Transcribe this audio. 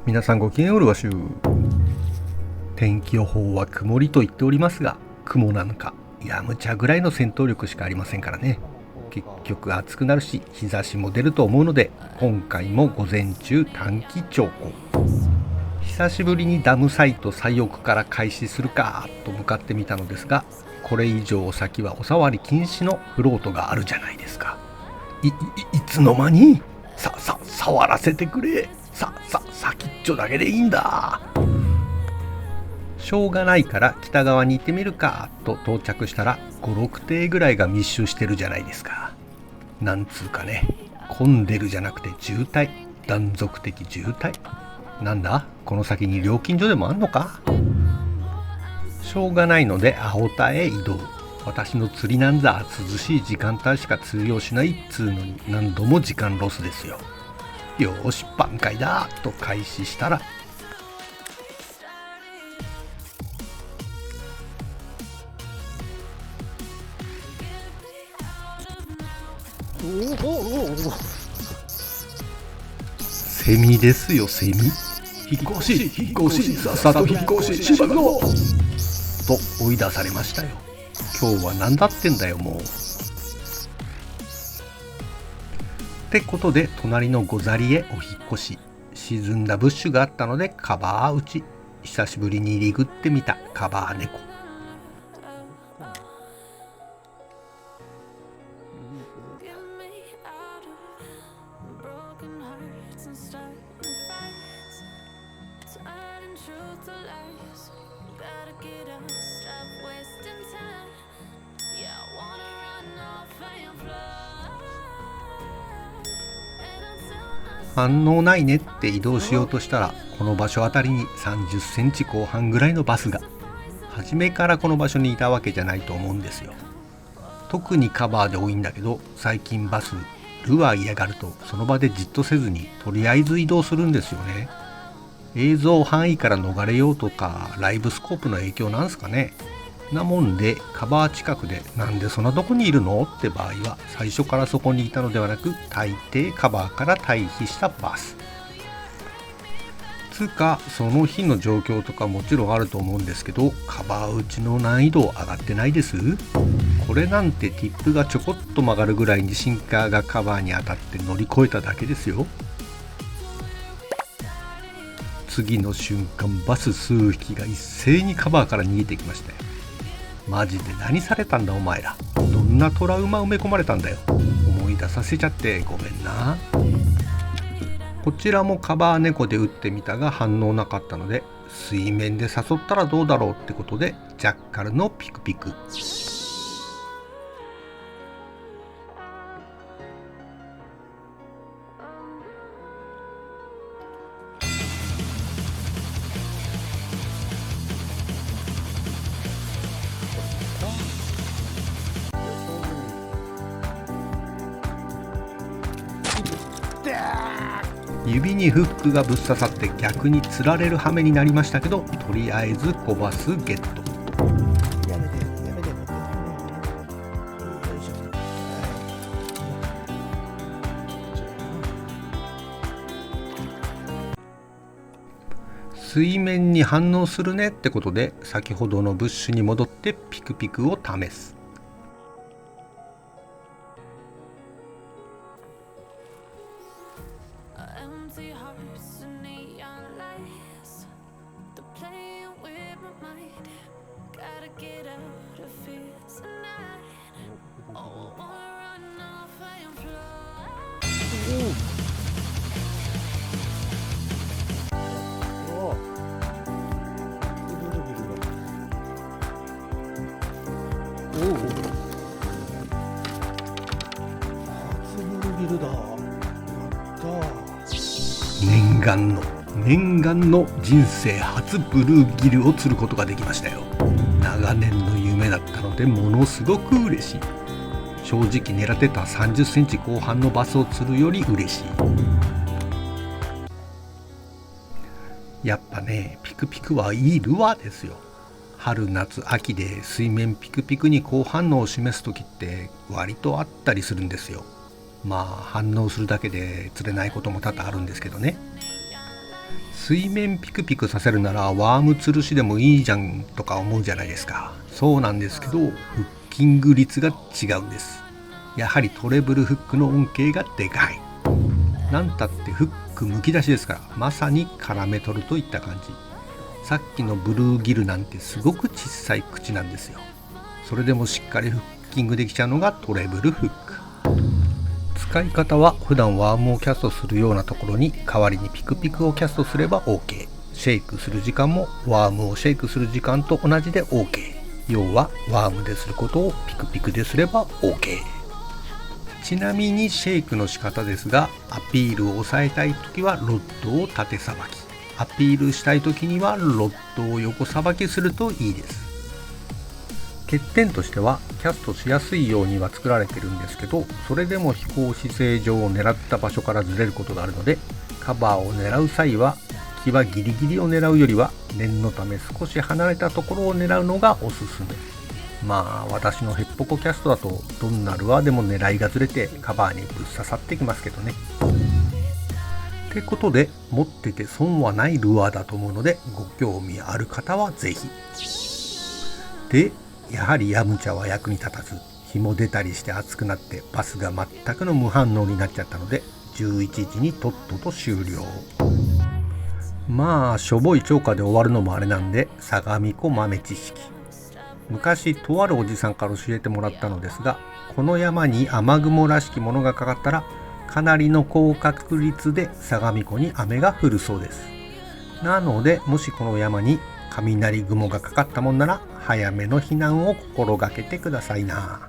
皆さんごきげんようわしゅう。天気予報は曇りと言っておりますが、雲なのかやむちゃぐらいの戦闘力しかありませんからね。結局暑くなるし日差しも出ると思うので、今回も午前中短期長考。久しぶりにダムサイト左翼から開始するかと向かってみたのですが、これ以上先はお触り禁止のフロートがあるじゃないですか。いつの間に触らせてくれ。先っちょだけでいいんだ。しょうがないから北側に行ってみるかと到着したら、5、6艇ぐらいが密集してるじゃないですか。なんつうかね、混んでるじゃなくて渋滞、断続的渋滞。なんだこの先に料金所でもあんのか。しょうがないので青田へ移動。私の釣りなんざ涼しい時間帯しか通用しないっつうのに、何度も時間ロスですよ。よーし挽回だと開始したら、セミですよ、セミ。引っ越しさっさと引っ越ししばくぞと追い出されましたよ。今日は何だってんだよもう。ってことで隣のゴザリへお引っ越し。沈んだブッシュがあったのでカバー打ち。久しぶりにリグってみたカバー猫。反応ないねって移動しようとしたら、この場所あたりに30センチ後半ぐらいのバスが。初めからこの場所にいたわけじゃないと思うんですよ。特にカバーで多いんだけど、最近バスルアー嫌がるとその場でじっとせずにとりあえず移動するんですよね。映像範囲から逃れようとか、ライブスコープの影響なんすかね。なもんでカバー近くでなんでそんなとこにいるのって場合は、最初からそこにいたのではなく、大抵カバーから退避したバスつうか、その日の状況とかもちろんあると思うんですけど、カバー打ちの難易度上がってないです。これなんてティップがちょこっと曲がるぐらいにシンカーがカバーに当たって乗り越えただけですよ。次の瞬間、バス数匹が一斉にカバーから逃げてきましたよ。マジで何されたんだお前ら。どんなトラウマ埋め込まれたんだよ。思い出させちゃってごめんな。こちらもカバー猫で打ってみたが反応なかったので、水面で誘ったらどうだろうってことでジャッカルのピクピク。指にフックがぶっ刺さって逆に釣られる羽目になりましたけど、とりあえずコバスゲット。水面に反応するねってことで、先ほどのブッシュに戻ってピクピクを試す。念願の人生初ブルーギルを釣ることができましたよ。長年の夢だったのでものすごく嬉しい。正直狙ってた30センチ後半のバスを釣るより嬉しい。やっぱね、ピクピクはいいルアーですよ。春夏秋で水面ピクピクに好反応を示す時って割とあったりするんですよ。まあ反応するだけで釣れないことも多々あるんですけどね。水面ピクピクさせるならワーム吊るしでもいいじゃんとか思うじゃないですか。そうなんですけど、フッキング率が違うんです。やはりトレブルフックの恩恵がでかい。なんたってフックむき出しですから、まさにカラメトルといった感じ。さっきのブルーギルなんてすごく小さい口なんですよ。それでもしっかりフッキングできちゃうのがトレブルフック。使い方は普段ワームをキャストするようなところに代わりにピクピクをキャストすれば OK。 シェイクする時間もワームをシェイクする時間と同じで OK。 要はワームですることをピクピクですれば OK。 ちなみにシェイクの仕方ですが、アピールを抑えたい時はロッドを縦さばき、アピールしたい時にはロッドを横さばきするといいです。欠点としてはキャストしやすいようには作られてるんですけど、それでも飛行姿勢上を狙った場所からずれることがあるので、カバーを狙う際は際ギリギリを狙うよりは念のため少し離れたところを狙うのがおすすめ。まあ私のヘッポコキャストだとどんなルアーでも狙いがずれてカバーにぶっ刺さってきますけどね。ってことで、持ってて損はないルアーだと思うので、ご興味ある方はぜひ。でやはりヤムチャは役に立たず、日も出たりして暑くなってバスが全くの無反応になっちゃったので、11時にとっとと終了。まあしょぼい釣果で終わるのもあれなんで、相模湖豆知識。昔とあるおじさんから教えてもらったのですが、この山に雨雲らしきものがかかったらかなりの高確率で相模湖に雨が降るそうです。なのでもしこの山に雷雲がかかったもんなら早めの避難を心がけてくださいな。